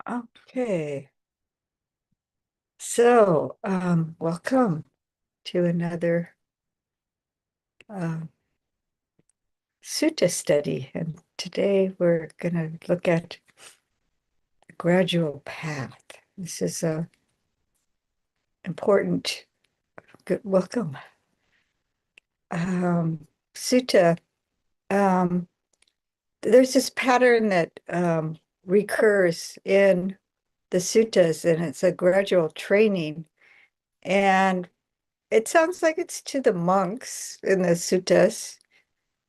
Okay, so welcome to another sutta study, and today we're going to look at the gradual path. This is a important. Good welcome. Sutta. Um, there's this pattern that recurs in the suttas, and it's a gradual training, and it sounds like it's to the monks in the suttas.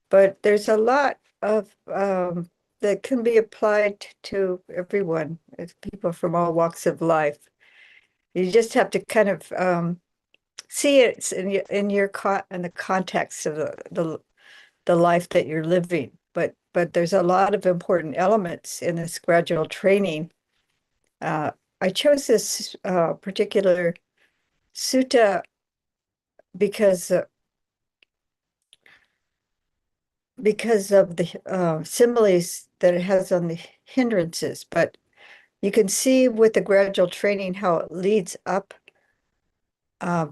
But there's a lot of that can be applied to everyone. It's people from all walks of life. You just have to kind of see it in the context of the life that you're living. But there's a lot of important elements in this gradual training. I chose this particular sutta because of the similes that it has on the hindrances, but you can see with the gradual training how it leads up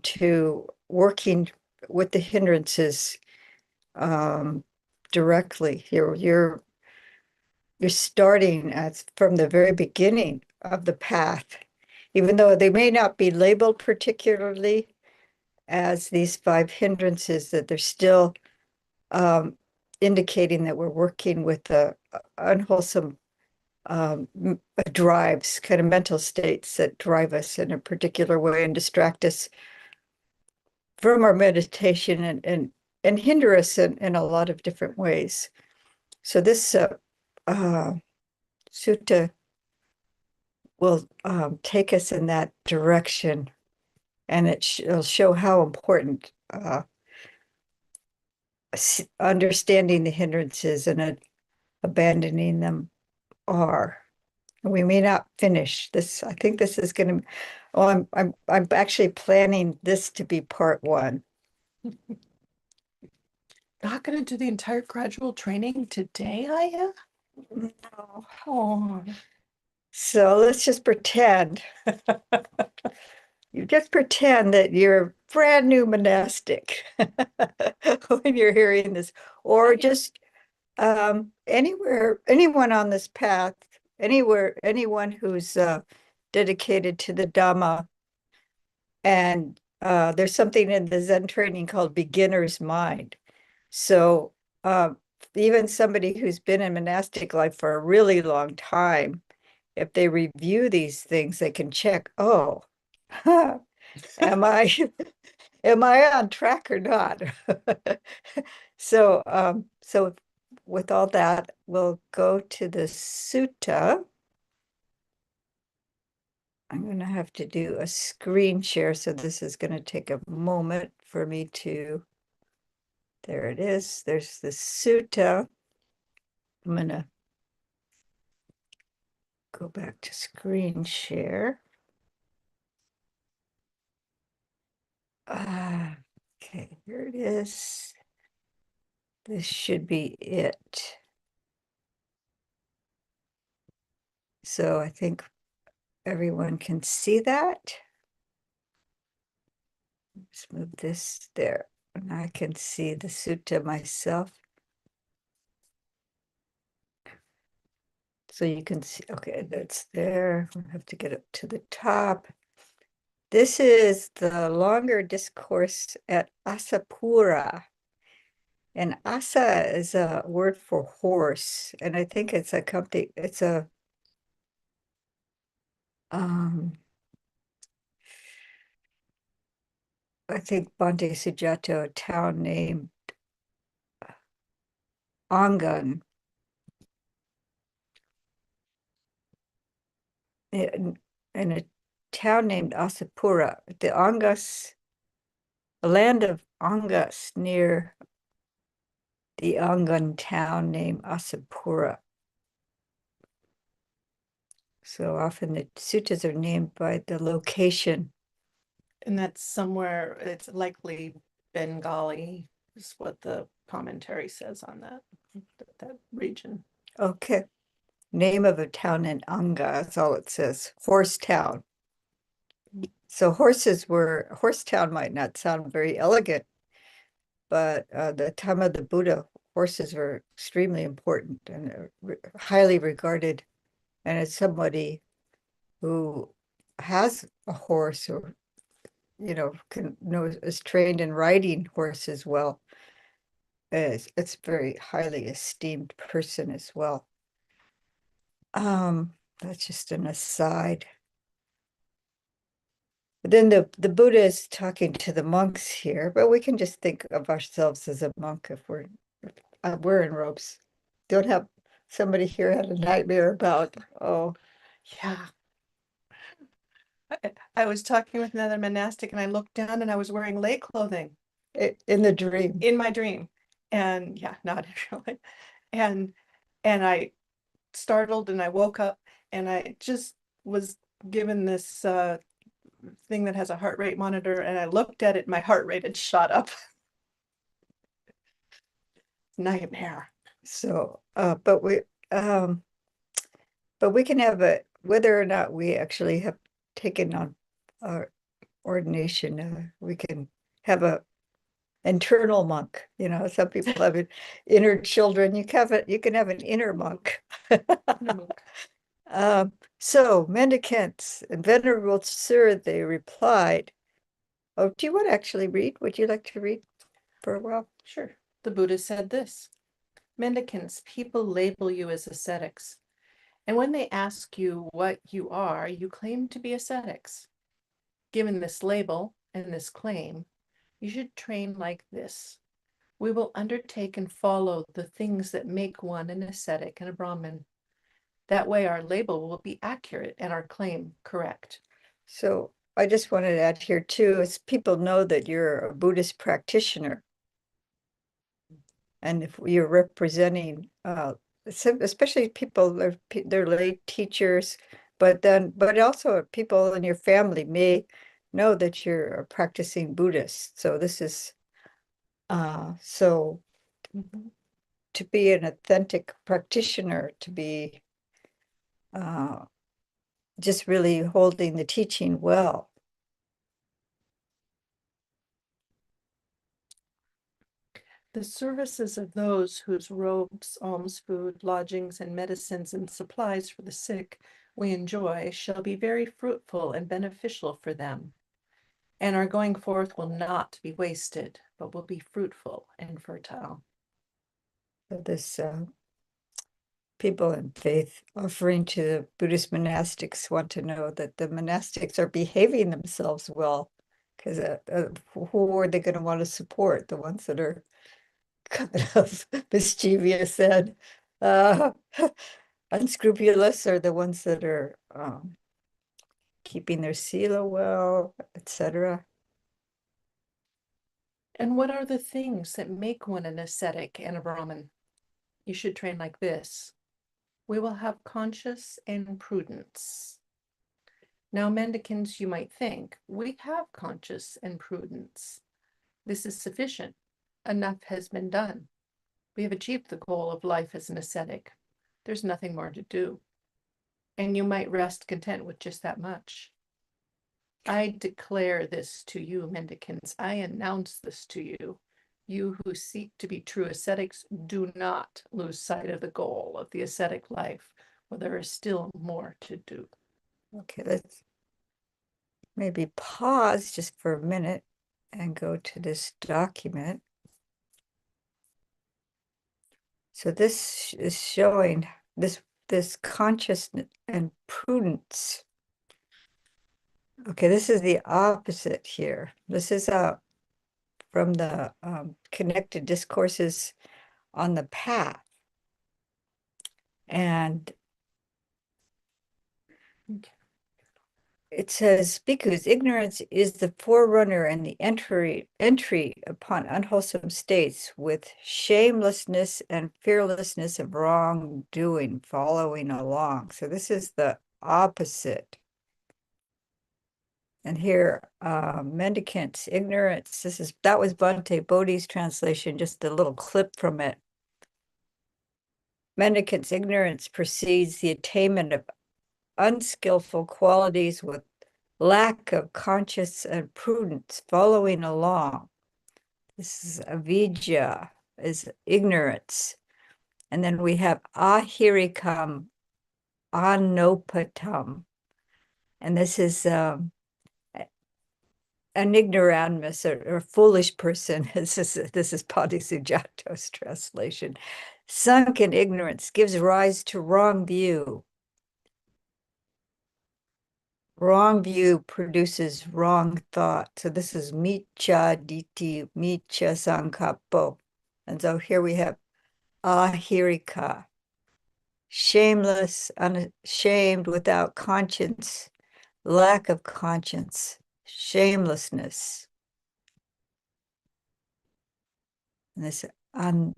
to working with the hindrances directly. You're starting from the very beginning of the path, even though they may not be labeled particularly as these 5 hindrances, that they're still indicating that we're working with the unwholesome drives, kind of mental states that drive us in a particular way and distract us from our meditation and hinder us in a lot of different ways. So this sutta will take us in that direction, and it'll show how important understanding the hindrances and abandoning them are. We may not finish this. I think this is going to. Oh, I'm actually planning this to be part 1. Not going to do the entire gradual training today, Aya? No. Oh, So let's just pretend. You just pretend that you're a brand new monastic when you're hearing this, or just anyone on this path, anyone who's dedicated to the Dhamma. And there's something in the Zen training called beginner's mind. So even somebody who's been in monastic life for a really long time, if they review these things, they can check, oh, am I on track or not? So with all that, we'll go to the sutta. I'm going to have to do a screen share, so this is going to take a moment for me to. There it is. There's the sutta. I'm going to go back to screen share. Okay, here it is. This should be it. So I think everyone can see that. Let's move this there. And I can see the sutta myself. So you can see, okay, that's there. I have to get up to the top. This is the longer discourse at Asapura. And asa is a word for horse. And I think it's a company, it's a I think Bhante Sujato, a town named Angan, and a town named Asapura, the Angas, the land of Angas near the Angan town named Asapura. So often the suttas are named by the location. and that's somewhere, it's likely Bengali, is what the commentary says on that region. Okay. name of a town in Anga. That's all it says, Horse Town. So Horse Town might not sound very elegant, but the time of the Buddha, horses were extremely important and highly regarded. And as somebody who has a horse or, is trained in riding horses well, it's very highly esteemed person as well. That's just an aside. But then the Buddha is talking to the monks here, but we can just think of ourselves as a monk if we're in robes. Don't have somebody here had a nightmare about, oh, Yeah. I was talking with another monastic and I looked down and I was wearing lay clothing in the dream. in my dream. And yeah, not really. And I startled and I woke up and I just was given this thing that has a heart rate monitor and I looked at it, my heart rate had shot up. Nightmare. So, but we can have whether or not we actually have taken on our ordination, we can have a internal monk. Some people have inner children. You can have an inner monk. So mendicants and venerable sir, they replied. Oh, do you want to actually read? Would you like to read for a while? Sure. The Buddha said this: mendicants, people label you as ascetics. And when they ask you what you are, you claim to be ascetics. Given this label and this claim, you should train like this. We will undertake and follow the things that make one an ascetic and a Brahmin. That way our label will be accurate and our claim correct. So I just wanted to add here too, is people know that you're a Buddhist practitioner. And if you're representing, especially people, they're lay teachers, but also people in your family may know that you're a practicing Buddhist. So this is, to be an authentic practitioner, to be just really holding the teaching well. The services of those whose robes, alms, food, lodgings, and medicines and supplies for the sick we enjoy shall be very fruitful and beneficial for them. And our going forth will not be wasted, but will be fruitful and fertile. So this people in faith offering to the Buddhist monastics want to know that the monastics are behaving themselves well, because who are they going to want to support? The ones that are kind of mischievous and unscrupulous, or the ones that are keeping their sila well, etc. And what are the things that make one an ascetic and a Brahmin? You should train like this. We will have conscience and prudence. Now, mendicants, you might think, we have conscience and prudence. This is sufficient. Enough has been done. We have achieved the goal of life as an ascetic. There's nothing more to do. And you might rest content with just that much. I declare this to you, mendicants. I announce this to you. You who seek to be true ascetics, do not lose sight of the goal of the ascetic life, where there is still more to do. Okay, let's maybe pause just for a minute and go to this document. So this is showing this consciousness and prudence. Okay, this is the opposite here. This is from the connected discourses on the path. And it says, because ignorance is the forerunner and the entry upon unwholesome states, with shamelessness and fearlessness of wrongdoing following along. So this is the opposite. And here, mendicants, ignorance. That was Bhante Bodhi's translation, just a little clip from it. Mendicants' ignorance precedes the attainment of unskillful qualities with lack of conscience and prudence following along. This is avijja, is ignorance. And then we have ahirikam, anopatam. And this is an ignoramus or foolish person. This is Padisujato's translation. Sunk in ignorance gives rise to wrong view. Wrong view produces wrong thought. So this is miccha ditti, miccha sankappo. And so here we have ahirika, shameless, unashamed, without conscience, lack of conscience, shamelessness. And this anopat,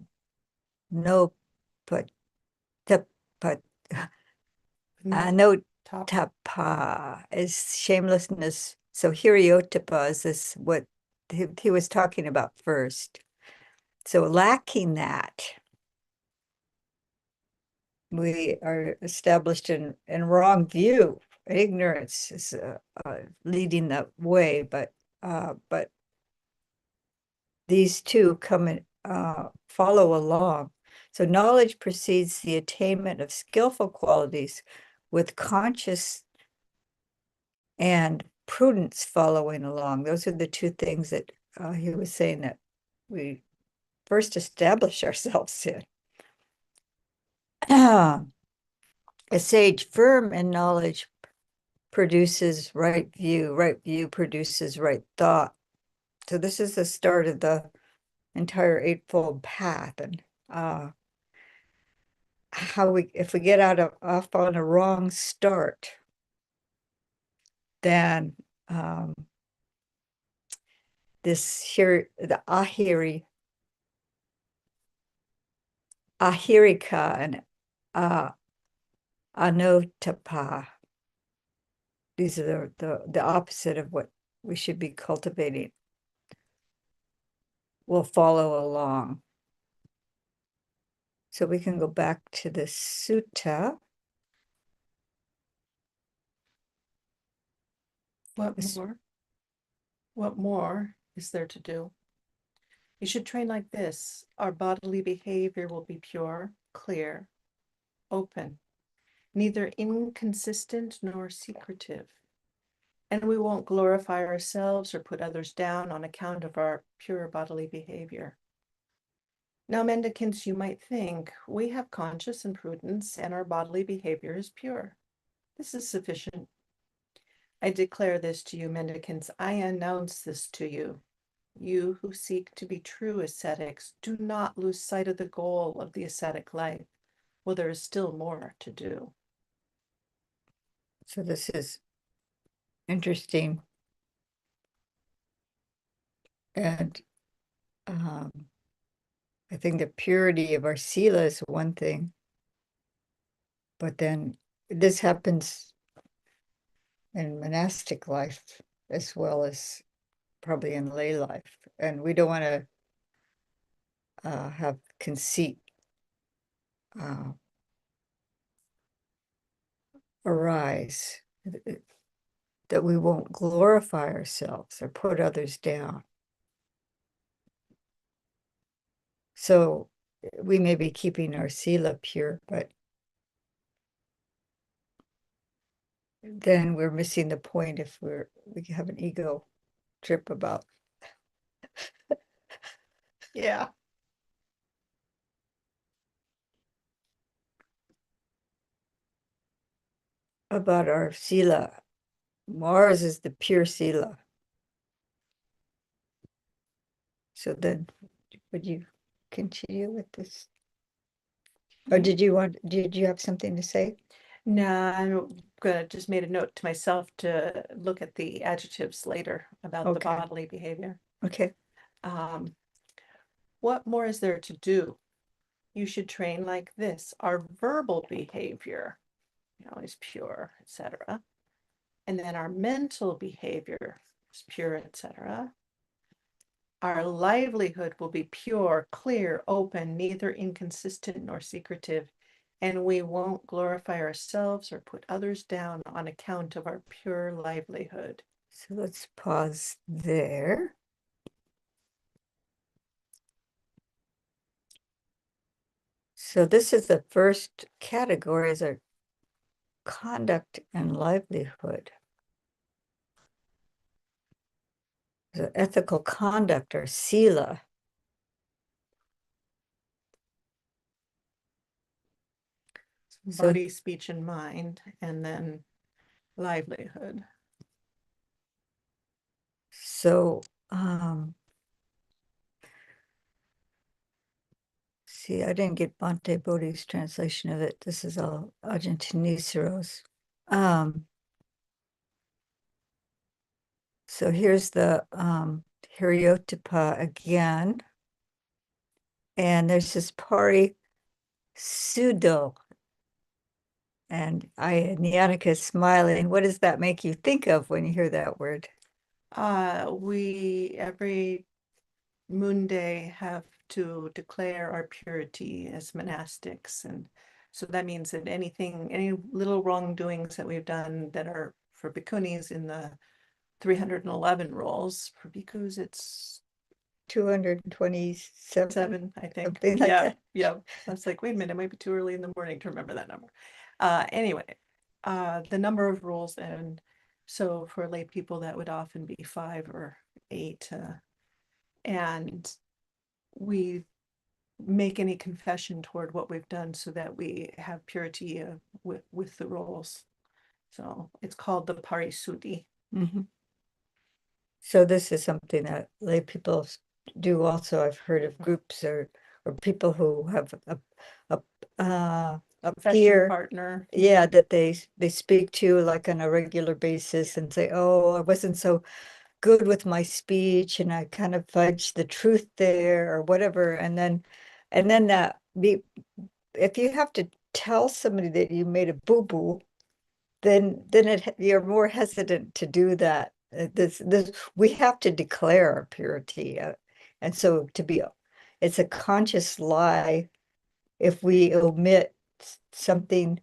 anotapa is shamelessness. So hiriotapa is this what he was talking about first. So lacking that, we are established in wrong view. Ignorance is leading the way, but these two come and follow along. So knowledge precedes the attainment of skillful qualities with conscious and prudence following along. Those are the two things that he was saying that we first establish ourselves in. A sage firm in knowledge produces right view produces right thought. So this is the start of the entire eightfold path. And if we get off on a wrong start, then this here, the ahirika and anotapa, these are the opposite of what we should be cultivating, will follow along. So we can go back to the sutta. What more is there to do? You should train like this. Our bodily behavior will be pure, clear, open, neither inconsistent nor secretive. And we won't glorify ourselves or put others down on account of our pure bodily behavior. Now, mendicants, you might think, we have conscience and prudence, and our bodily behavior is pure. This is sufficient. I declare this to you, mendicants. I announce this to you. You who seek to be true ascetics, do not lose sight of the goal of the ascetic life. Well, there is still more to do. So this is interesting. And I think the purity of our sila is one thing, but then this happens in monastic life as well as probably in lay life. And we don't want to have conceit arise, that we won't glorify ourselves or put others down. So we may be keeping our sila pure, but then we're missing the point if we have an ego trip about. Yeah. About our sila. Mars is the pure sila. So then would you continue with this? Or did you have something to say? No, I'm gonna just made a note to myself to look at the adjectives later about the Okay. bodily behavior. Okay. What more is there to do? You should train like this. Our verbal behavior, is pure, etc. And then our mental behavior is pure, etc. Our livelihood will be pure, clear, open, neither inconsistent nor secretive. and we won't glorify ourselves or put others down on account of our pure livelihood. So let's pause there. So this is the first category, is our conduct and livelihood. The ethical conduct, or sila. So- Body, speech, and mind, and then livelihood. So, see, I didn't get Bhante Bodhi's translation of it. This is all Ajahn. So here's the Hiriotapa again. And there's this pari pseudo. And Nyanika is smiling. What does that make you think of when you hear that word? We every moon day have to declare our purity as monastics, and so that means that any little wrongdoings that we've done that are for bhikkhunis in the 311 rules, for bhikkhus it's 227, 7, I think. something like that. Yeah. I was like, wait a minute, it might be too early in the morning to remember that number. Anyway, the number of rules, and so for lay people that would often be 5 or 8, and we make any confession toward what we've done so that we have purity with the rules. So it's called the parisuddhi. Mhm. So this is something that lay people do also. I've heard of groups or people who have a Confession peer, partner. yeah, that they speak to like on a regular basis and say, oh, I wasn't so good with my speech and I kind of fudged the truth there or whatever. And then that if you have to tell somebody that you made a boo-boo, then you're more hesitant to do that. This we have to declare our purity, and so it's a conscious lie if we omit something.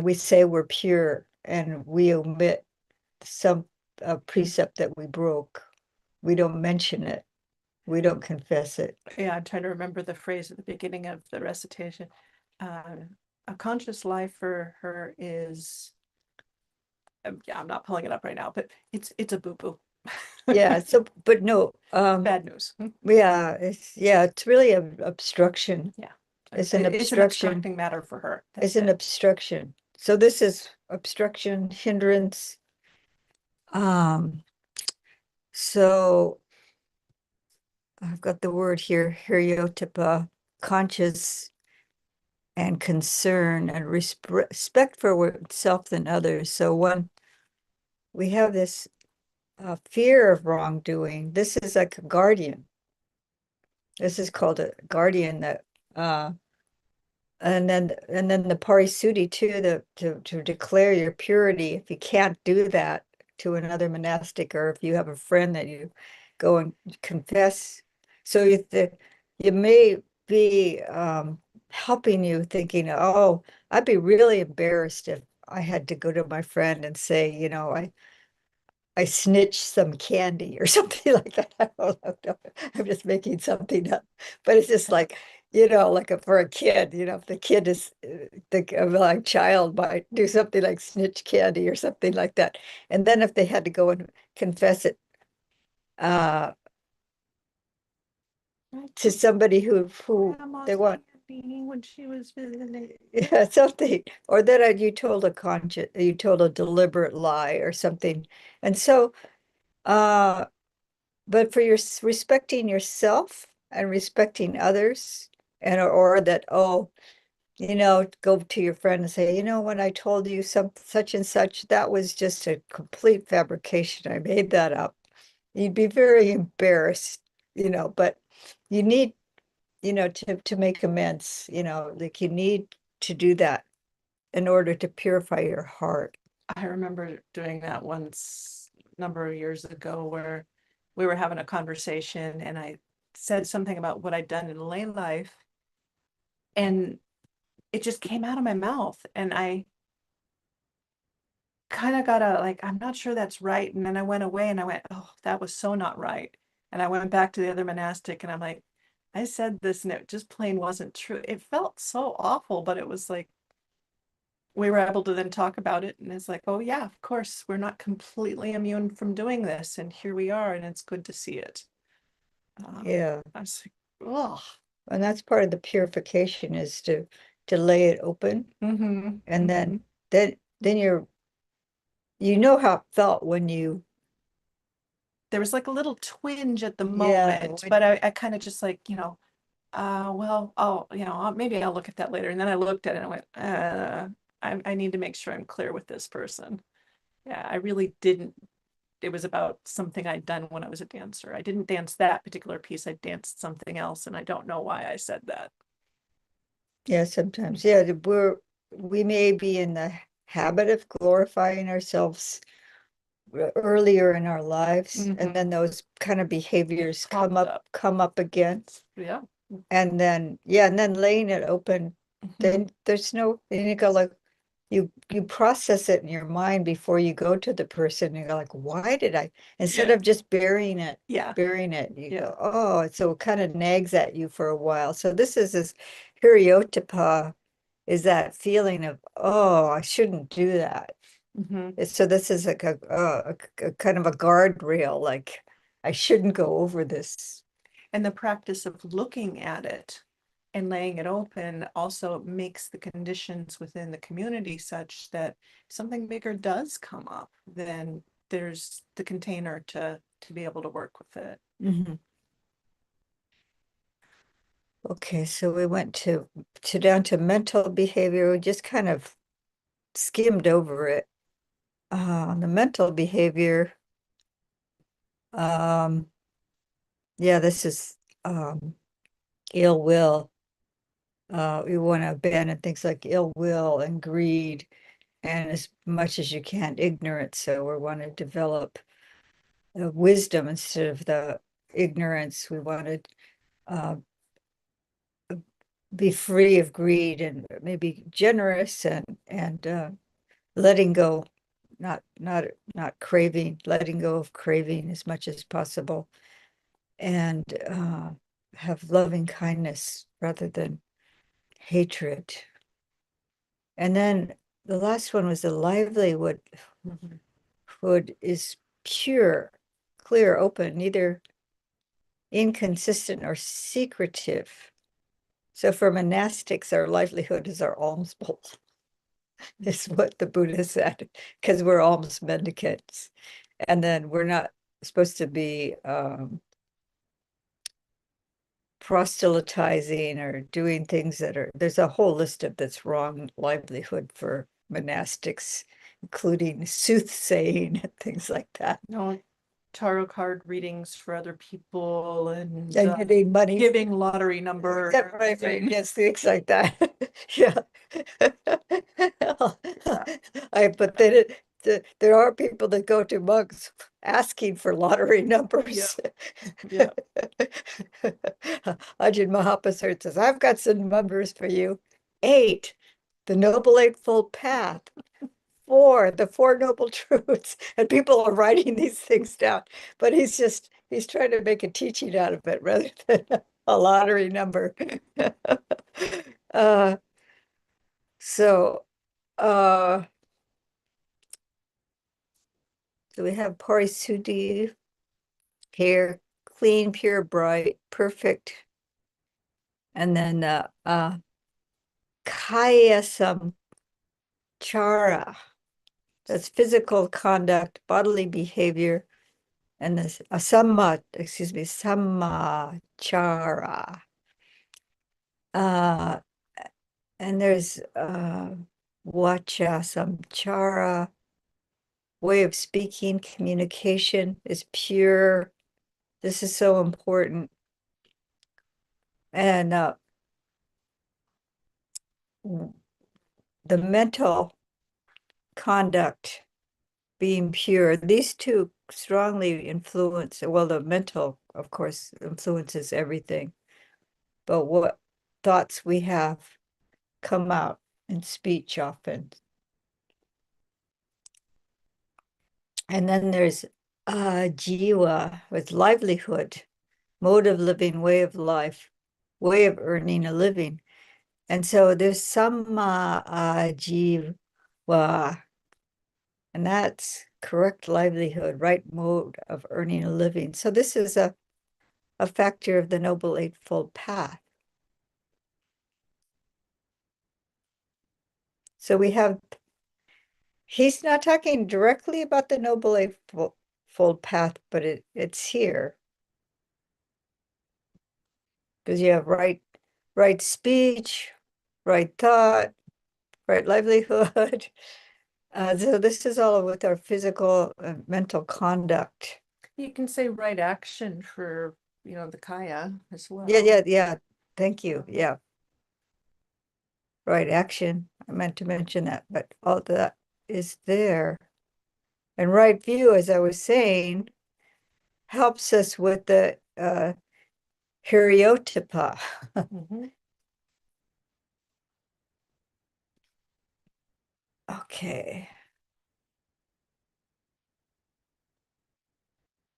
We say we're pure, and we omit some precept that we broke. We don't mention it. We don't confess it. Yeah, I'm trying to remember the phrase at the beginning of the recitation. A conscious life for her is, yeah, I'm not pulling it up right now, but it's a boo-boo. Yeah. So, but no. Bad news. Yeah. It's really an obstruction. Yeah. It's an It's an obstruction. obstructing matter for her. It's an obstruction. So this is obstruction, hindrance. So I've got the word here, hiriotapa, conscious and concern and respect for self and others. So we have this fear of wrongdoing. This is like a guardian. This is called a guardian that and then the parisuddhi too, to declare your purity. If you can't do that to another monastic, or if you have a friend that you go and confess, so you may be helping you, thinking, oh, I'd be really embarrassed if I had to go to my friend and say, I snitched some candy or something like that. I don't know. I'm just making something up, but it's just like, like for a kid, if the kid is like child might do something like snitch candy or something like that. And then if they had to go and confess it to somebody who they want, when she was visiting. yeah, something, or that you told a deliberate lie or something. And so, but for respecting yourself and respecting others, and or that, oh, go to your friend and say, when I told you such and such, that was just a complete fabrication. I made that up. You'd be very embarrassed, but you need, to make amends, like you need to do that in order to purify your heart. I remember doing that once a number of years ago, where we were having a conversation and I said something about what I'd done in lay life, and it just came out of my mouth, and I kind of got I'm not sure that's right. And then I went away and I went, oh, that was so not right. And I went back to the other monastic and I'm like, I said this and it just plain wasn't true. It felt so awful, but it was like, we were able to then talk about it. And it's like, oh, yeah, of course, we're not completely immune from doing this. And here we are. And it's good to see it. Yeah. I was like, oh. And that's part of the purification, is to lay it open. Mm-hmm. And Mm-hmm. then you know how it felt when you, There was like a little twinge at the yeah, moment, but I kind of just like, well, maybe I'll look at that later. And then I looked at it and I went, I need to make sure I'm clear with this person. Yeah, I really didn't. It was about something I'd done when I was a dancer. I didn't dance that particular piece. I danced something else, and I don't know why I said that. yeah, sometimes, yeah, we may be in the habit of glorifying ourselves earlier in our lives, and then those kind of behaviors Popped up. come up again. Yeah. And then, yeah, and then laying it open, then there's no, and you go like, you process it in your mind before you go to the person. You go like, why did I, instead Yeah. of just burying it, Yeah. you Yeah. go, oh, so it kind of nags at you for a while. So this hiriotapa, is that feeling of, oh, I shouldn't do that. So this is like a kind of a guardrail, like I shouldn't go over this. And the practice of looking at it and laying it open also makes the conditions within the community such that if something bigger does come up, then there's the container to be able to work with it. Mhm. Okay, so we went to down to mental behavior. We just kind of skimmed over it. The mental behavior, um, yeah, this is ill will. We want to abandon things like ill will and greed, and as much as you can, ignorance. So we want to develop wisdom instead of the ignorance. We want to be free of greed and maybe generous and letting go, not craving, letting go of craving as much as possible, and have loving kindness rather than hatred. And then the last one was the livelihood. Wood is pure, clear, open, neither inconsistent or secretive. So for monastics, our livelihood is our alms bowl, is what the Buddha said, because we're alms mendicants. And then we're not supposed to be proselytizing or doing things that are, there's a whole list of that's wrong livelihood for monastics, including soothsaying and things like that. No tarot card readings for other people and getting money, giving lottery number. Yeah, right, yes, things like that. Yeah. But then there are people that go to monks asking for lottery numbers. Yeah. Ajahn Mahāassapurasutta says, I've got some numbers for you. 8, the Noble Eightfold Path. 4, the Four Noble Truths. And people are writing these things down. But he's trying to make a teaching out of it rather than a lottery number. uh, so, uh, so we have Parisuddhi, hair, clean, pure, bright, perfect. And then Kaya Samchara, that's physical conduct, bodily behavior, and this Samachara. And there's Vacha Samchara, way of speaking, communication is pure. This is so important. And the mental conduct being pure, these two strongly influence, well, the mental, of course, influences everything. But what thoughts we have come out in speech often. And then there's jiva with livelihood, mode of living, way of life, way of earning a living. And so there's some jiva, and that's correct livelihood, right mode of earning a living. So this is a factor of the Noble Eightfold Path. So we have, he's not talking directly about the Noble Eightfold Path, but it's here. Because you have right speech, right thought, right livelihood. So this is all with our physical and mental conduct. You can say right action for, the kaya as well. Yeah. Thank you. Yeah. Right action. I meant to mention that, but all that is there. And right view, as I was saying, helps us with the Hiriotapa. Mhm. Okay.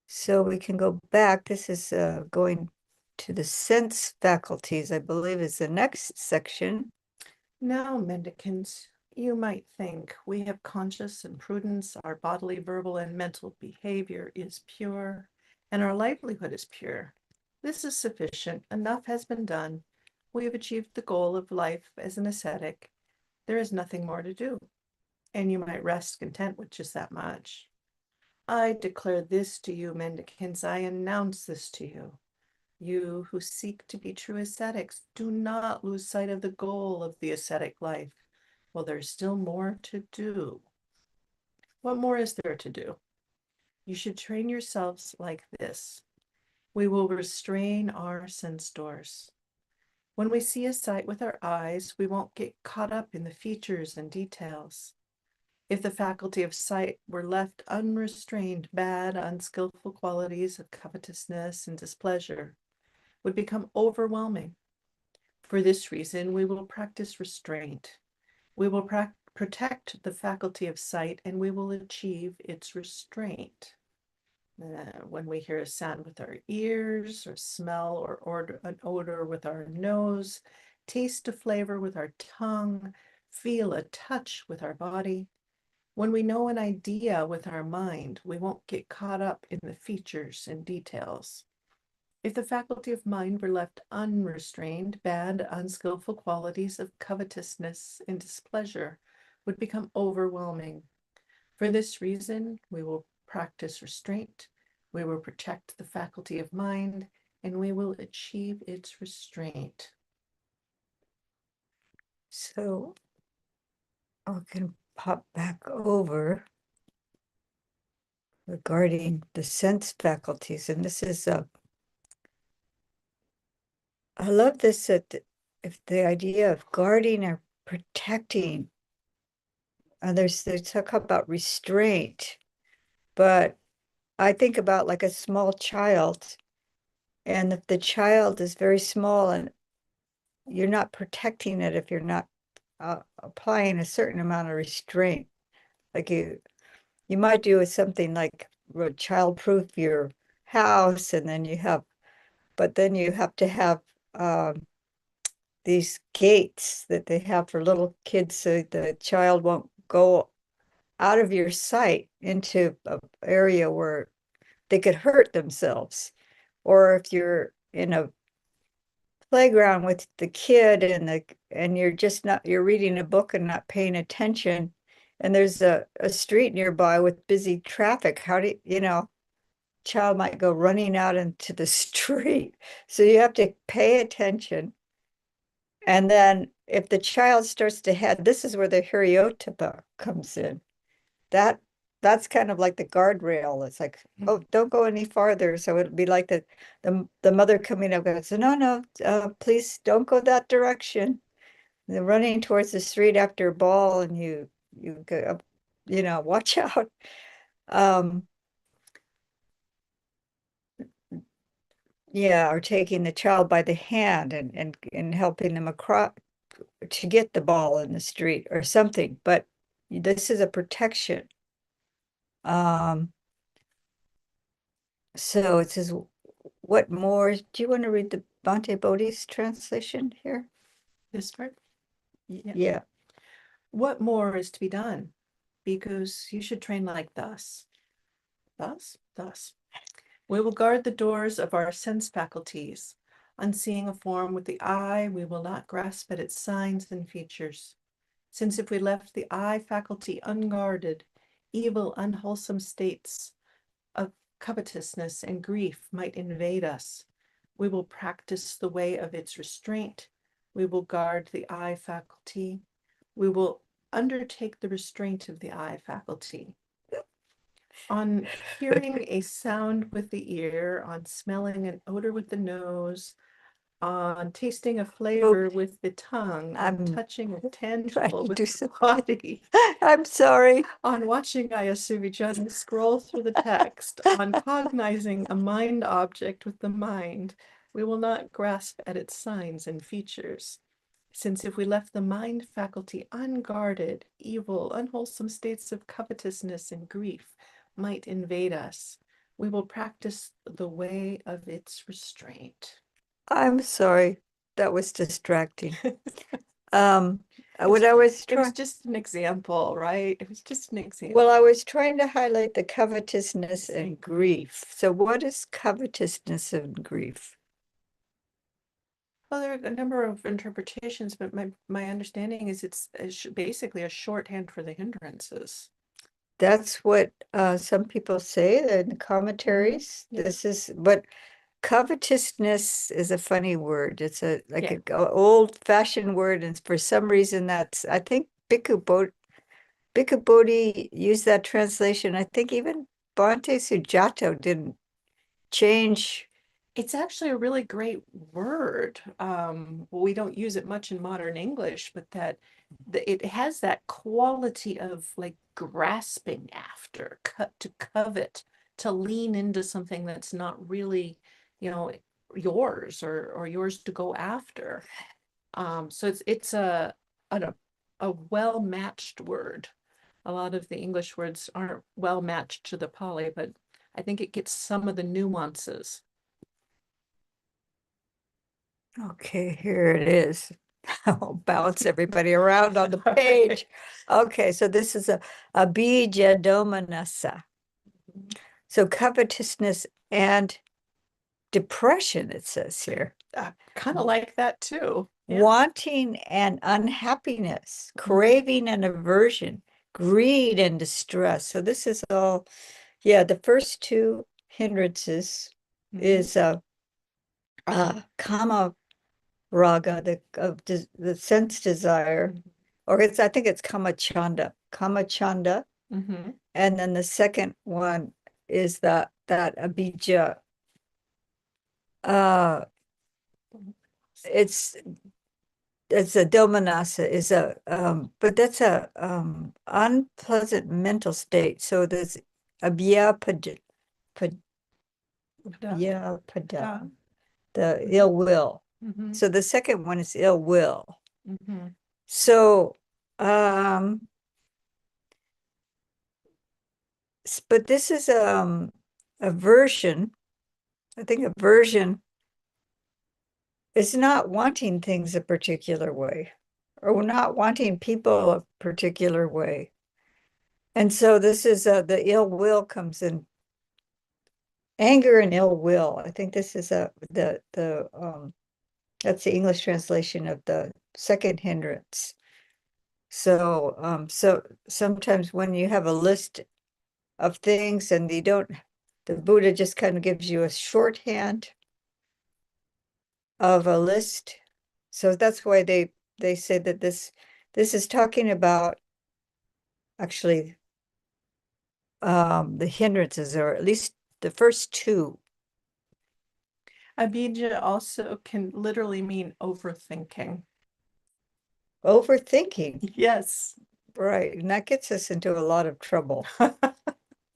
So we can go back. This is going to the sense faculties, I believe is the next section. Now, mendicants, you might think we have conscience and prudence, our bodily, verbal, and mental behavior is pure, and our livelihood is pure. This is sufficient. Enough has been done. We have achieved the goal of life as an ascetic. There is nothing more to do, and you might rest content with just that much. I declare this to you, mendicants. I announce this to you. You who seek to be true ascetics, do not lose sight of the goal of the ascetic life. Well, there's still more to do. What more is there to do? You should train yourselves like this. We will restrain our sense doors. When we see a sight with our eyes, we won't get caught up in the features and details. If the faculty of sight were left unrestrained, bad, unskillful qualities of covetousness and displeasure would become overwhelming. For this reason, we will practice restraint. We will protect the faculty of sight, and we will achieve its restraint. When we hear a sound with our ears, or smell or an odor with our nose, taste a flavor with our tongue, feel a touch with our body, when we know an idea with our mind, we won't get caught up in the features and details. If the faculty of mind were left unrestrained, bad, unskillful qualities of covetousness and displeasure would become overwhelming. For this reason, we will practice restraint, we will protect the faculty of mind, and we will achieve its restraint. So I can pop back over regarding the sense faculties. And this is, I love this, that if the idea of guarding or protecting, they talk about restraint, but I think about like a small child. And if the child is very small and you're not protecting it, if you're not applying a certain amount of restraint, like you might do something like child-proof your house, and then but then you have to have these gates that they have for little kids so the child won't go out of your sight into an area where they could hurt themselves. Or if you're in a playground with the kid and you're just not, you're reading a book and not paying attention, and there's a street nearby with busy traffic, how do child might go running out into the street. So you have to pay attention. And then if the child starts to head, this is where the Hiriotapa comes in. That's kind of like the guardrail. It's like, oh, don't go any farther. So it'd be like the mother coming up and says, no, please don't go that direction. They're running towards the street after a ball, and you go, watch out. Yeah, or taking the child by the hand and helping them across, to get the ball in the street or something, but this is a protection. So it says, what more? Do you want to read the Bhante Bodhi's translation here? This part? Yeah. Yeah. What more is to be done? Because you should train like thus. Thus. We will guard the doors of our sense faculties. On seeing a form with the eye, we will not grasp at its signs and features. Since if we left the eye faculty unguarded, evil, unwholesome states of covetousness and grief might invade us. We will practice the way of its restraint. We will guard the eye faculty. We will undertake the restraint of the eye faculty. On hearing a sound with the ear, on smelling an odor with the nose, on tasting a flavor with the tongue, on I'm touching a trying tangible to with do the something. body, I'm sorry. on watching Avijjāsutta scroll through the text, on cognizing a mind object with the mind, we will not grasp at its signs and features. Since if we left the mind faculty unguarded, evil, unwholesome states of covetousness and grief might invade us. We will practice the way of its restraint. I'm sorry. That was distracting. What I was It was trying, just an example, right? It was just an example. well, I was trying to highlight the covetousness and grief. So what is covetousness and grief? Well, there are a number of interpretations, but my understanding is it's basically a shorthand for the hindrances. That's what some people say in the commentaries. Yeah. This is, but covetousness is a funny word. It's a like Yeah. a old-fashioned word, and for some reason that's I think Bhikkhu Bodhi used that translation. I think even Bhante Sujato didn't change. It's actually a really great word. We don't use it much in modern English, but it has that quality of like grasping after, to covet, to lean into something that's not really, yours or yours to go after. So it's a well-matched word. A lot of the English words aren't well matched to the Pali, but I think it gets some of the nuances. Okay, here it is. I'll bounce everybody around on the page. Okay, so this is a Avijja domanassa. So covetousness and depression, it says here. Kind of like that too. Yeah. Wanting and unhappiness, craving and aversion, greed and distress. So this is all, yeah, the first two hindrances is kama raga, the sense desire, or I think it's kama chanda, and then the second one is that abhijja. It's a domanassa is but that's a unpleasant mental state. So there's abhyapada, the ill will. So the second one is ill will. So but this is aversion. I think aversion is not wanting things a particular way, or not wanting people a particular way. And so this is the ill will comes in. Anger and ill will. I think this is that's the English translation of the second hindrance. So so sometimes when you have a list of things and the Buddha just kind of gives you a shorthand of a list. So that's why they say that this is talking about actually the hindrances, or at least the first two. Avijja also can literally mean overthinking. Overthinking. Yes. Right. And that gets us into a lot of trouble.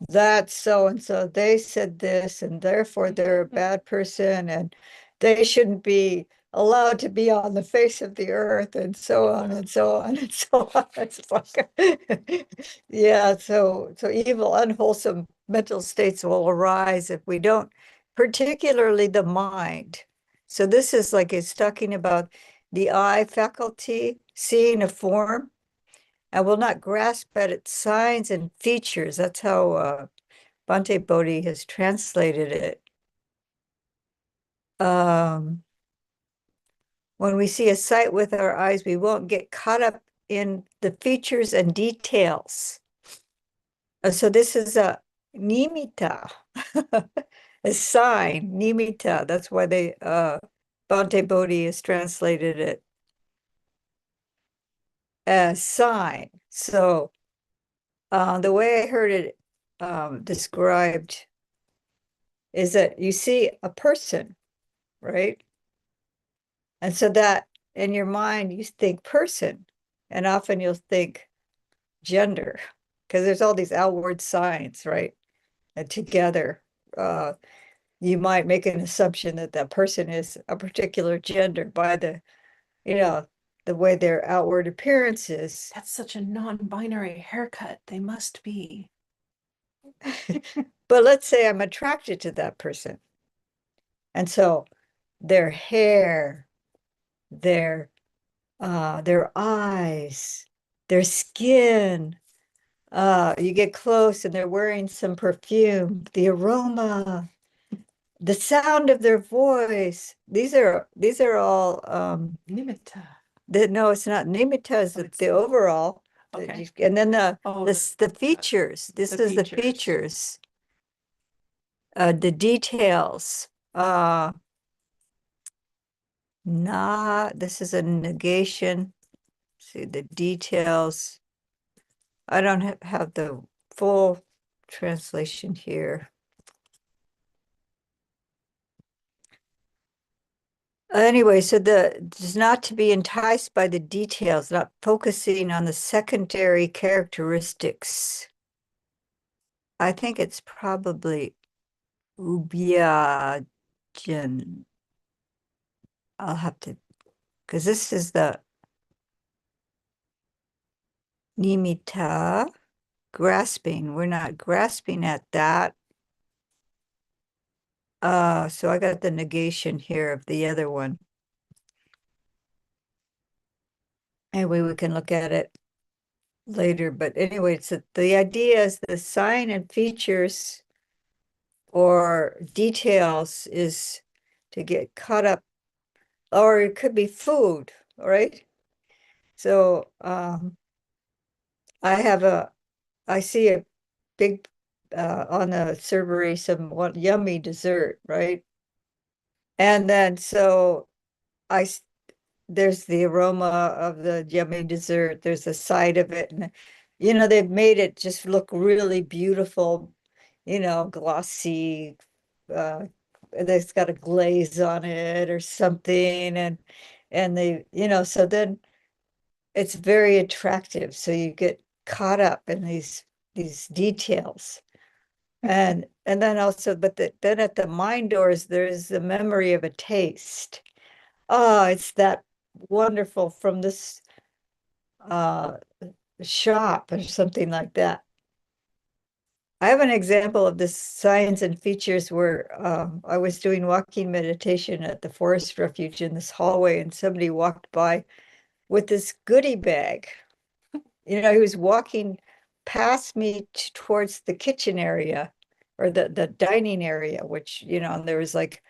That's so and so, they said this, and therefore they're a bad person, and they shouldn't be allowed to be on the face of the earth, and so on and so on and so on. It's like, yeah, so evil, unwholesome mental states will arise if we don't, particularly the mind. So this is like it's talking about the eye faculty, seeing a form, and will not grasp at its signs and features. That's how Bhante Bodhi has translated it. When we see a sight with our eyes, we won't get caught up in the features and details. So this is a nimitta, a sign, nimitta. That's why they Bhante Bodhi has translated it as sign. So the way I heard it described is that you see a person, right? And so that in your mind, you think person, and often you'll think gender, because there's all these outward signs, right? And together, you might make an assumption that that person is a particular gender by the, you know, the way their outward appearance is. That's such a non-binary haircut. They must be. But let's say I'm attracted to that person. And so their hair, their eyes, their skin, you get close and they're wearing some perfume, the aroma, the sound of their voice. These are all Nimitta. no, it's not nimitta, is Oh, it's the overall. Okay. And then Oh, the features. This the is the features. features. The details. This is a negation. See the details. I don't have the full translation here. Anyway, so is not to be enticed by the details, not focusing on the secondary characteristics. I think it's probably Avijjāsutta. I'll have to, because this is the nimitta, grasping. We're not grasping at that. So I got the negation here of the other one. Anyway, we can look at it later, but anyway, it's the idea is the sign and features or details is to get caught up, or it could be food, all right? So I see a big on the servery some yummy dessert, right? And then so there's the aroma of the yummy dessert, there's a side of it, and they've made it just look really beautiful, glossy, it's got a glaze on it or something, and they, so then it's very attractive. So you get caught up in these details. And then also, but then at the mind doors, there's the memory of a taste. Oh, it's that wonderful from this shop or something like that. I have an example of this signs and features where I was doing walking meditation at the forest refuge in this hallway, and somebody walked by with this goodie bag. He was walking past me towards the kitchen area or the dining area, which, there was like,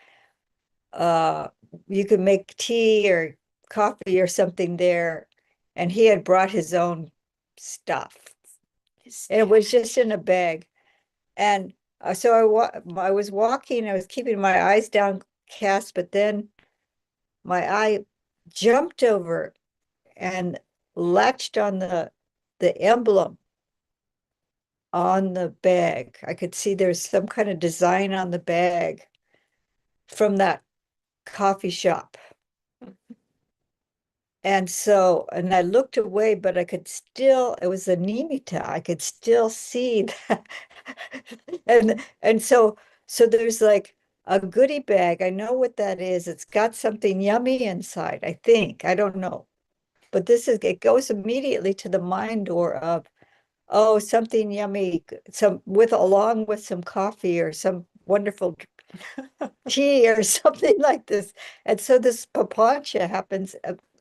you could make tea or coffee or something there. And he had brought his own stuff. And it was just in a bag. And so I was walking, I was keeping my eyes downcast, but then my eye jumped over and latched on the emblem on the bag. I could see there's some kind of design on the bag from that coffee shop. And I looked away, but I could still, it was a nimitta, I could still see that. And so there's like a goodie bag. I know what that is. It's got something yummy inside, I think. I don't know. But it goes immediately to the mind door of, oh, something yummy, along with some coffee or some wonderful tea or something like this. And so this papancha happens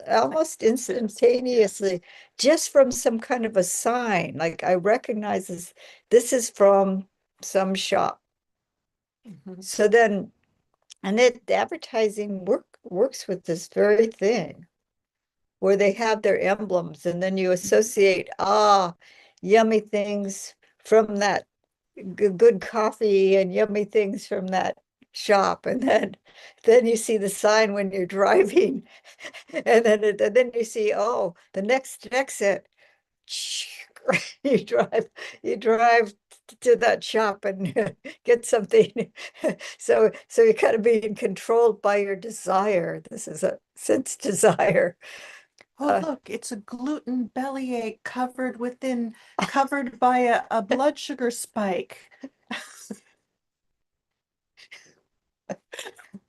almost instantaneously, just from some kind of a sign. Like I recognize this is from some shop. Mhm. So then, and the advertising works with this very thing, where they have their emblems, and then you associate, yummy things from that good coffee and yummy things from that shop. And then you see the sign when you're driving, and then you see, oh, the next exit. You drive to that shop and get something. So you kind of being controlled by your desire. This is a sense desire. Oh, look, it's a gluten bellyache covered by a blood sugar spike.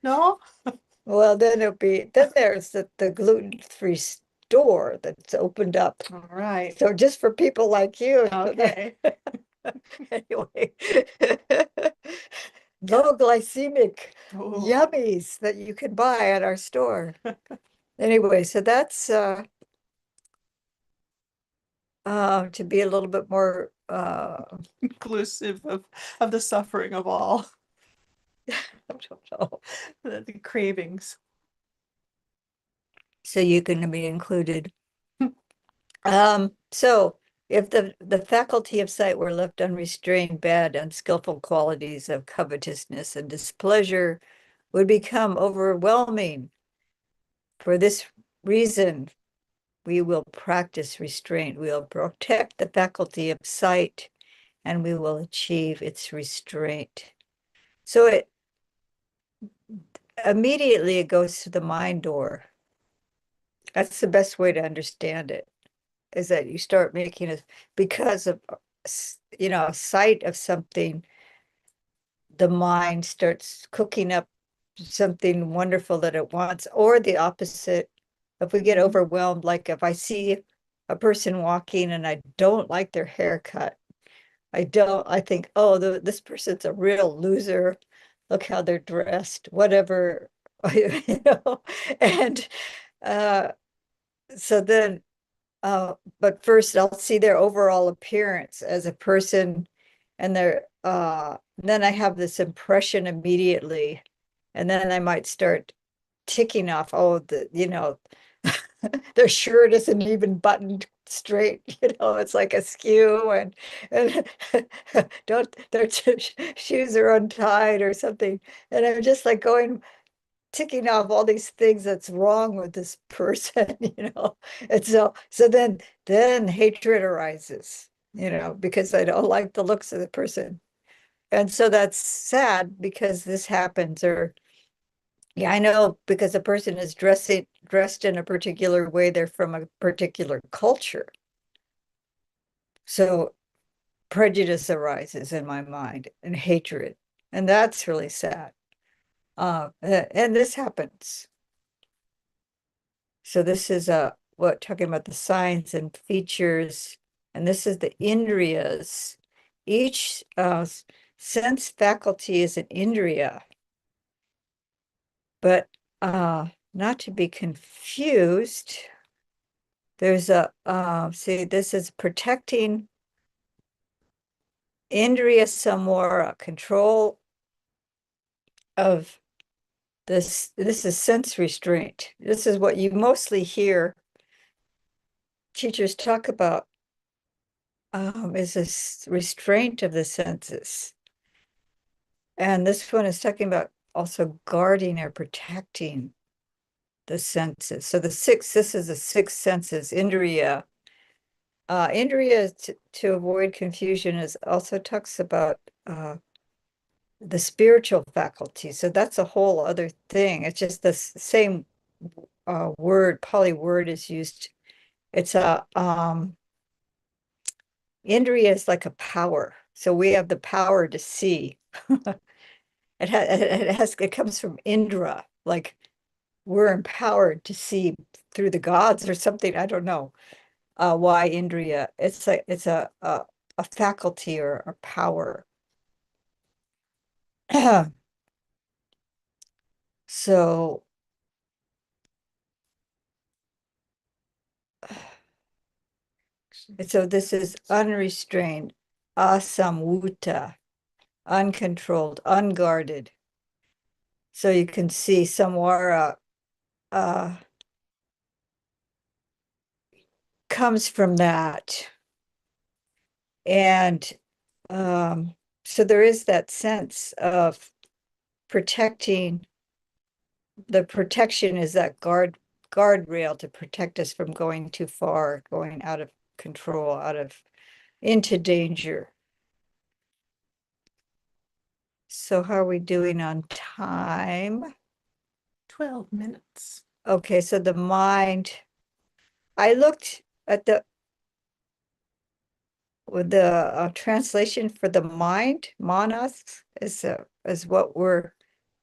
No? Well, then there's the gluten-free store that's opened up. All right. So just for people like you. Okay. Anyway, low glycemic Oh, yummies that you can buy at our store. Anyway, so that's to be a little bit more inclusive of the suffering of all, I don't know. the cravings. So you can be included. So if the faculty of sight were left unrestrained, bad, unskillful qualities of covetousness and displeasure would become overwhelming. For this reason, we will practice restraint. We will protect the faculty of sight, and we will achieve its restraint. So it immediately goes to the mind door. That's the best way to understand it, is that you start making it because of, sight of something, the mind starts cooking up something wonderful that it wants, or the opposite. If we get overwhelmed, like if I see a person walking and I don't like their haircut, I think, oh, this person's a real loser. Look how they're dressed, whatever, and uh, so then, but first I'll see their overall appearance as a person, and then I have this impression immediately, and then I might start ticking off, oh, their shirt isn't even buttoned straight, it's like askew, and don't their shoes are untied or something. And I'm just like ticking off all these things that's wrong with this person, And so then hatred arises, because I don't like the looks of the person. And so that's sad because this happens. Or yeah, I know, because a person is dressed in a particular way, they're from a particular culture. So prejudice arises in my mind, and hatred. And that's really sad. And this happens. So this is talking about the signs and features, and this is the indriyas. Each sense faculty is an indriya, but not to be confused. There's see, this is protecting indriya samvara, control of this. This is sense restraint. This is what you mostly hear teachers talk about, is this restraint of the senses. And this one is talking about also guarding or protecting the senses. So this is the six senses, indriya. Indriya, to avoid confusion, is also talks about the spiritual faculty. So that's a whole other thing. It's just the same word, Pali word is used. It's Indriya is like a power. So we have the power to see. it comes from Indra, like we're empowered to see through the gods or something. I don't know why Indriya. It's a faculty or a power. So this is unrestrained, asamvuta, uncontrolled, unguarded. So you can see samvara comes from that. And so there is that sense of protecting. The protection is that guardrail to protect us from going too far, going out of control, into danger. So how are we doing on time? 12 minutes. Okay, so the mind, I looked at the translation for the mind, manas, is what we're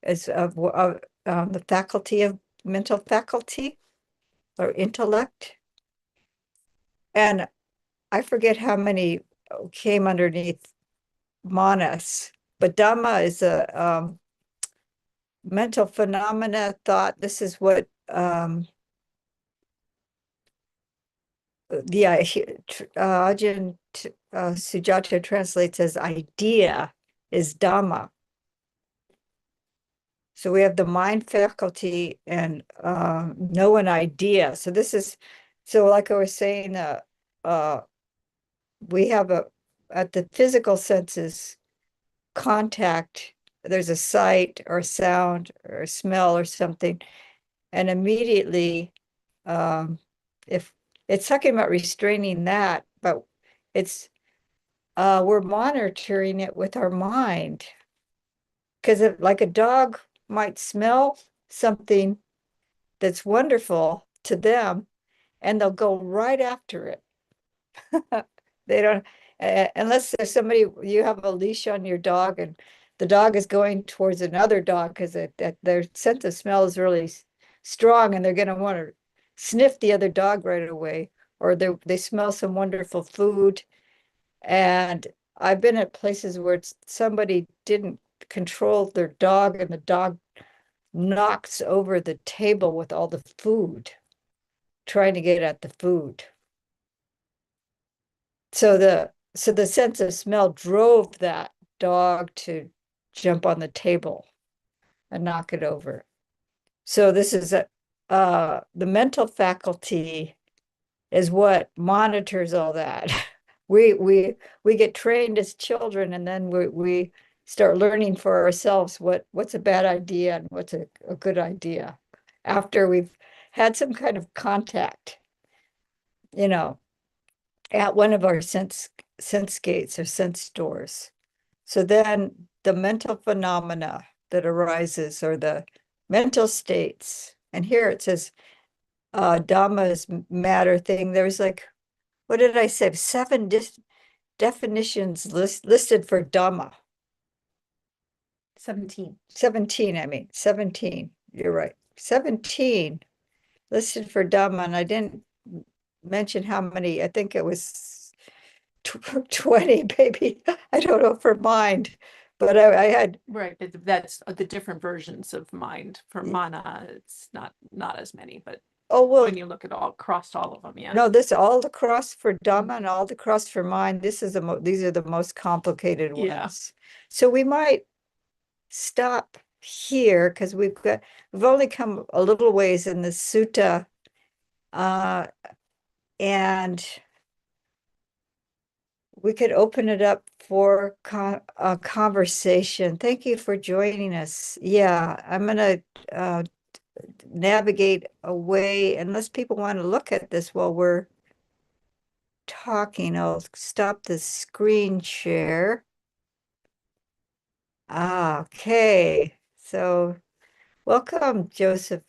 is of the faculty of mental faculty or intellect. And I forget how many came underneath manas, but Dhamma is a mental phenomena, thought. This is what the Ajahn Sujata translates as idea is Dhamma. So we have the mind faculty and know an idea. So this is, so like I was saying, we have at the physical senses, contact, there's a sight or sound or smell or something. And immediately, if it's talking about restraining that, but it's, we're monitoring it with our mind. Because like a dog might smell something that's wonderful to them, and they'll go right after it. They don't, unless there's somebody, you have a leash on your dog and the dog is going towards another dog because their sense of smell is really strong and they're going to want to sniff the other dog right away, or they smell some wonderful food. And I've been at places where somebody didn't control their dog and the dog knocks over the table with all the food, trying to get at the food. So the sense of smell drove that dog to jump on the table and knock it over. So this is the mental faculty is what monitors all that. We get trained as children, and then we start learning for ourselves what's a bad idea and what's a good idea after we've had some kind of contact, at one of our sense gates or sense doors. So then the mental phenomena that arises, or the mental states, and here it says Dhamma is matter thing. There's like, what did I say? 7 definitions listed for Dhamma. 17. 17, I mean, 17. You're right. 17 listed for Dhamma, and I didn't mention how many. I think it was 20, maybe. I don't know for mind, but I had. Right, that's the different versions of mind. For mana, it's not as many, but Oh, well, when you look at across all of them, yeah. no, this all across for Dhamma and all across for mind. This is these are the most complicated ones. Yeah. So we might stop here because we've only come a little ways in the sutta, and we could open it up for a conversation. Thank you for joining us. Yeah, I'm gonna navigate away unless people want to look at this while we're talking. I'll stop the screen share. Okay, so welcome, Joseph.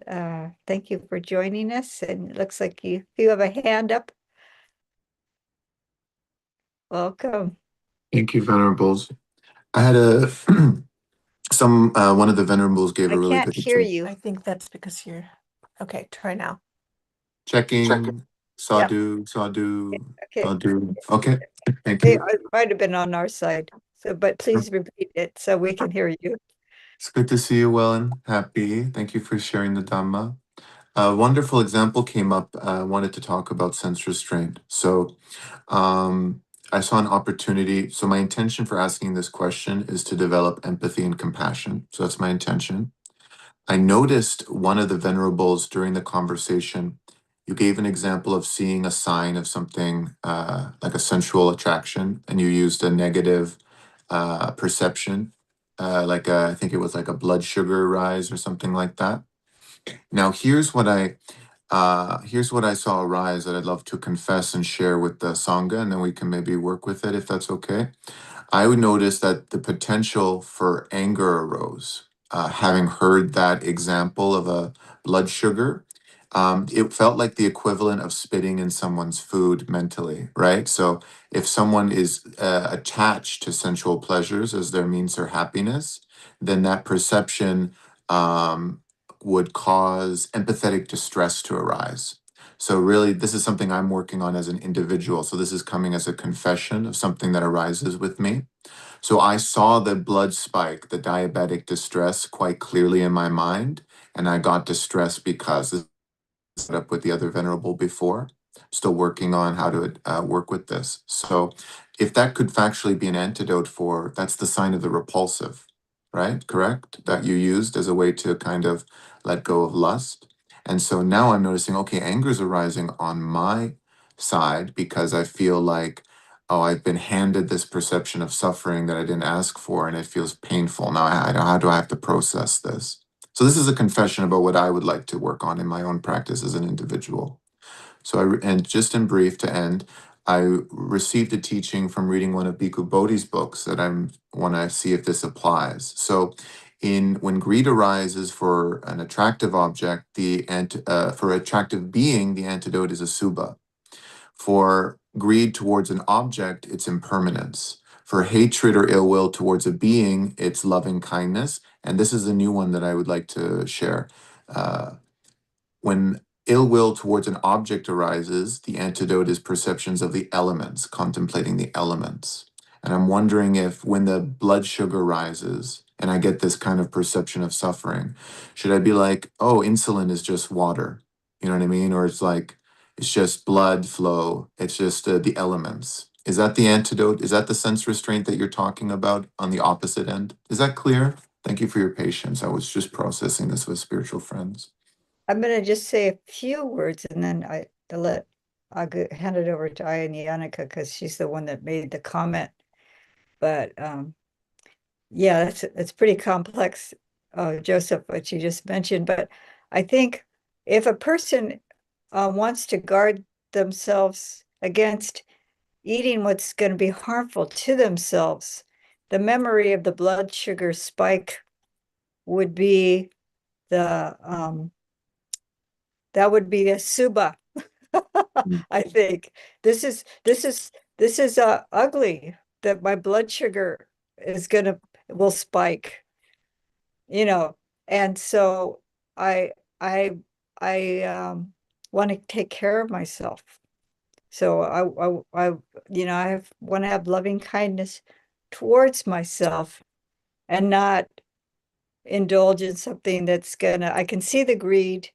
Thank you for joining us. And it looks like you have a hand up. Welcome. Thank you, Venerables. I had One of the venerables gave I a really can't good hear example. you. I think that's because you're, okay, try now. Checking, Yeah. sadhu, sadhu, Okay. sadhu. Okay, thank It you. might have been on our side. So, but please repeat it so we can hear you. It's good to see you well and happy. Thank you for sharing the Dhamma. A wonderful example came up. I wanted to talk about sense restraint. So I saw an opportunity. So my intention for asking this question is to develop empathy and compassion. So that's my intention. I noticed one of the venerables during the conversation, you gave an example of seeing a sign of something like a sensual attraction, and you used a negative perception, I think it was like a blood sugar rise or something like that. Now, here's what I saw arise that I'd love to confess and share with the Sangha, and then we can maybe work with it if that's okay. I would notice that the potential for anger arose. Having heard that example of a blood sugar, it felt like the equivalent of spitting in someone's food mentally, right? So if someone is attached to sensual pleasures as their means their happiness, then that perception would cause empathetic distress to arise. So really, this is something I'm working on as an individual. So this is coming as a confession of something that arises with me. So I saw the blood spike, the diabetic distress quite clearly in my mind. And I got distressed because this is set up with the other venerable before. Still working on how to work with this. So if that could factually be an antidote for, that's the sign of the repulsive, right? Correct? That you used as a way to kind of let go of lust. And so now I'm noticing, okay, anger is arising on my side because I feel like, oh, I've been handed this perception of suffering that I didn't ask for, and it feels painful. Now, how do I have to process this? So this is a confession about what I would like to work on in my own practice as an individual. And just in brief to end, I received a teaching from reading one of Bhikkhu Bodhi's books that I want to see if this applies. So when greed arises for an attractive object, for attractive being, the antidote is a subha. For greed towards an object, it's impermanence. For hatred or ill will towards a being, it's loving kindness. And this is a new one that I would like to share. When ill will towards an object arises, the antidote is perceptions of the elements, contemplating the elements. And I'm wondering if when the blood sugar rises and I get this kind of perception of suffering, should I be like, oh, insulin is just water? You know what I mean? Or it's just blood flow. It's just the elements. Is that the antidote? Is that the sense restraint that you're talking about on the opposite end? Is that clear? Thank you for your patience. I was just processing this with spiritual friends. I'm going to just say a few words and then hand it over to Aya Yannicka because she's the one that made the comment. But yeah, it's pretty complex, Joseph, what you just mentioned. But I think if a person wants to guard themselves against eating what's going to be harmful to themselves, the memory of the blood sugar spike would be that would be a suba. I think this is ugly that my blood sugar will spike, and so I I I want to take care of myself. So I want to have loving kindness towards myself and not indulge in something I can see the greed,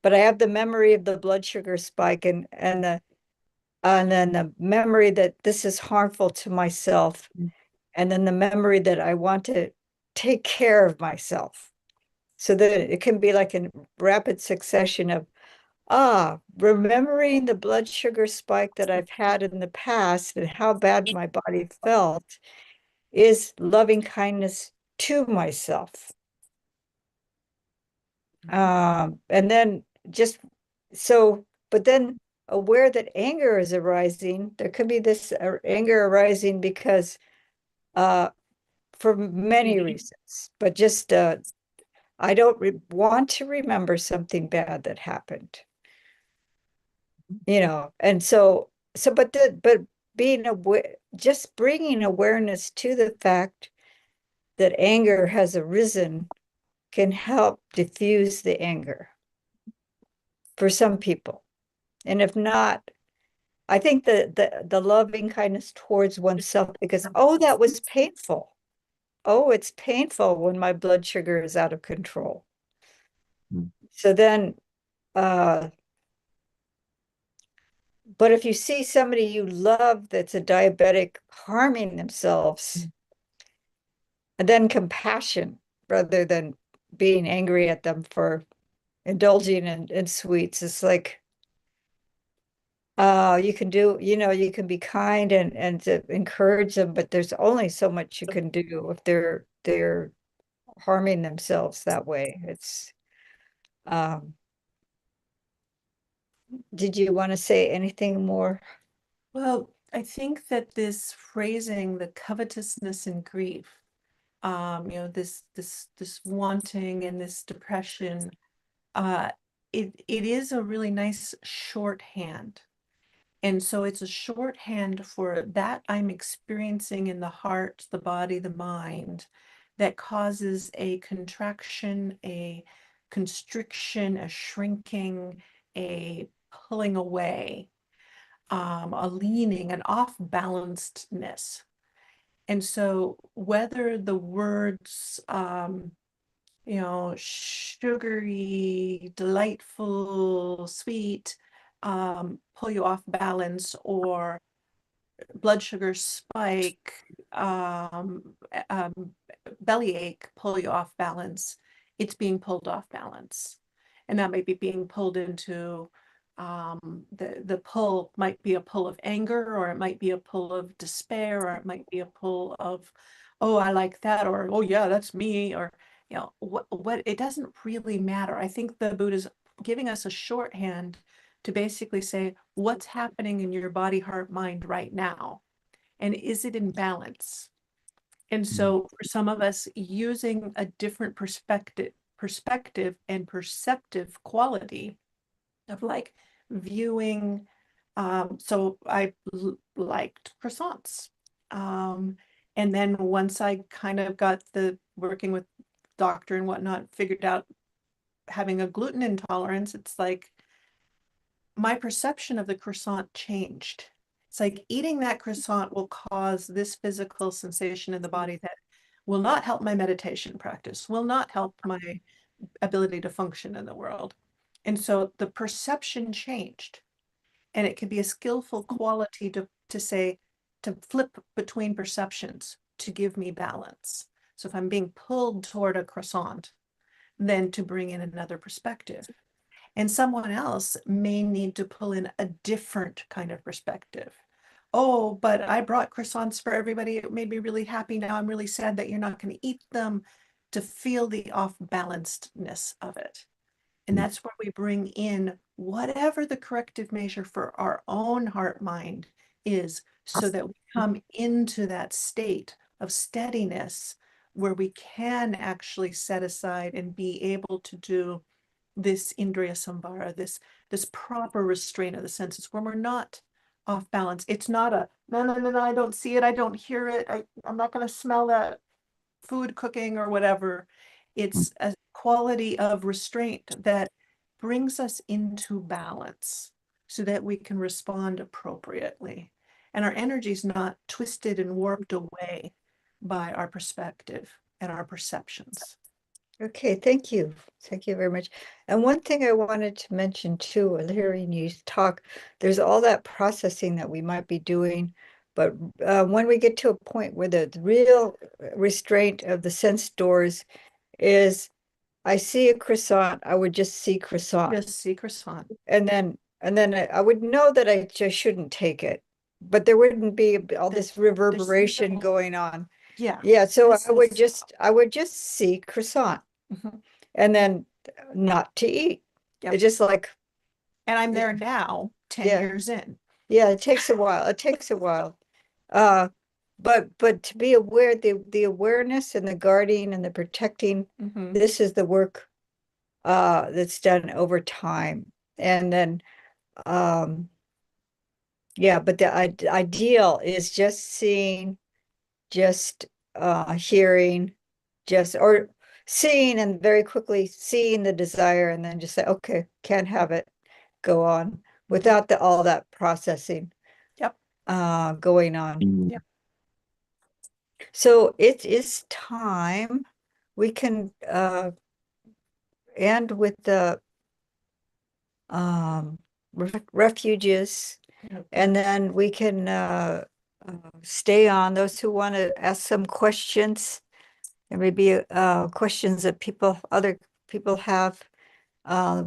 but I have the memory of the blood sugar spike and then the memory that this is harmful to myself, and then the memory that I want to take care of myself. So that it can be like a rapid succession of remembering the blood sugar spike that I've had in the past and how bad my body felt is loving kindness to myself. And then just so, but then aware that anger is arising, there could be this anger arising because for many reasons, but just I don't want to remember something bad that happened, and but being aware, just bringing awareness to the fact that anger has arisen can help diffuse the anger for some people. And if not, I think the loving kindness towards oneself, because, oh, that was painful. Oh, it's painful when my blood sugar is out of control. Mm. So then, but if you see somebody you love that's a diabetic harming themselves, and then compassion rather than being angry at them for indulging in sweets, it's like, you can do, you can be kind and to encourage them, but there's only so much you can do if they're harming themselves that way. It's did you want to say anything more? Well, I think that this phrasing, the covetousness and grief, this wanting and this depression, it is a really nice shorthand. And so it's a shorthand for that I'm experiencing in the heart, the body, the mind, that causes a contraction, a constriction, a shrinking, a pulling away, a leaning, an off-balancedness. And so whether the words, sugary, delightful, sweet, pull you off balance, or blood sugar spike, bellyache, pull you off balance, it's being pulled off balance. And that might be being pulled into the pull might be a pull of anger, or it might be a pull of despair, or it might be a pull of, oh, I like that, or oh yeah, that's me, or what it doesn't really matter. I think the Buddha's giving us a shorthand to basically say what's happening in your body, heart, mind right now, and is it in balance? And so for some of us, using a different perspective and perceptive quality of like viewing, so I liked croissants. And then once I kind of got the working with doctor and whatnot, figured out having a gluten intolerance, it's like my perception of the croissant changed. It's like eating that croissant will cause this physical sensation in the body that will not help my meditation practice, will not help my ability to function in the world. And so the perception changed. And it can be a skillful quality to say, to flip between perceptions to give me balance. So if I'm being pulled toward a croissant, then to bring in another perspective. And someone else may need to pull in a different kind of perspective. Oh, but I brought croissants for everybody. It made me really happy. Now I'm really sad that you're not going to eat them, to feel the off-balancedness of it. And that's where we bring in whatever the corrective measure for our own heart mind is, so that we come into that state of steadiness where we can actually set aside and be able to do this indriya samvara, this proper restraint of the senses, when we're not off balance. It's not a no, I don't see it, I don't hear it, I'm not going to smell that food cooking or whatever. It's a quality of restraint that brings us into balance so that we can respond appropriately. And our energy is not twisted and warped away by our perspective and our perceptions. Okay, thank you. Thank you very much. And one thing I wanted to mention too, hearing you talk, there's all that processing that we might be doing, but when we get to a point where the real restraint of the sense doors is, I see a croissant, I would just see croissant. Just see croissant. And then I would know that I just shouldn't take it, but there wouldn't be all this reverberation going on. Yeah. Yeah, so I would just see croissant. Mhm. And then not to eat. Yep. It's just like, And I'm there now, 10 years in. yeah, it takes a while. It takes a while. But to be aware, the awareness and the guarding and the protecting, this is the work that's done over time. And then yeah, but the ideal is just seeing, just hearing, just, or seeing and very quickly seeing the desire and then just say, okay, can't have it, go on without all that processing. Yep. Going on. Yep. So it is time. We can end with the refuges, and then we can stay on those who want to ask some questions. There may be questions that other people have.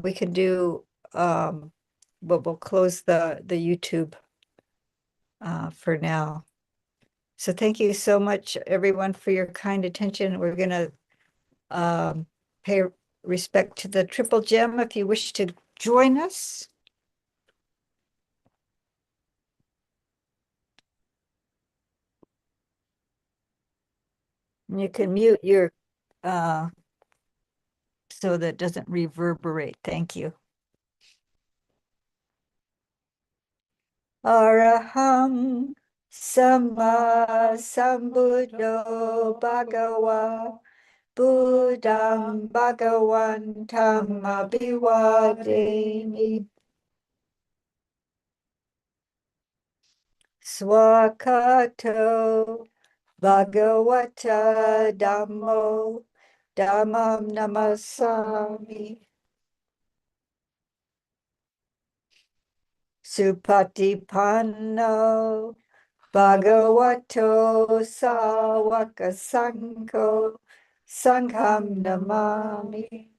We can do, but we'll close the YouTube for now. So thank you so much, everyone, for your kind attention. We're going to pay respect to the Triple Gem if you wish to join us. And you can mute your so that it doesn't reverberate. Thank you. Araham Sama Sambuddho Bhagava Buddham Bhagavantam Abhivademi Swakato Bhagavata Dhammo Dhammam Namasami Supatipanno Bhagavato Sawaka Sangham Namami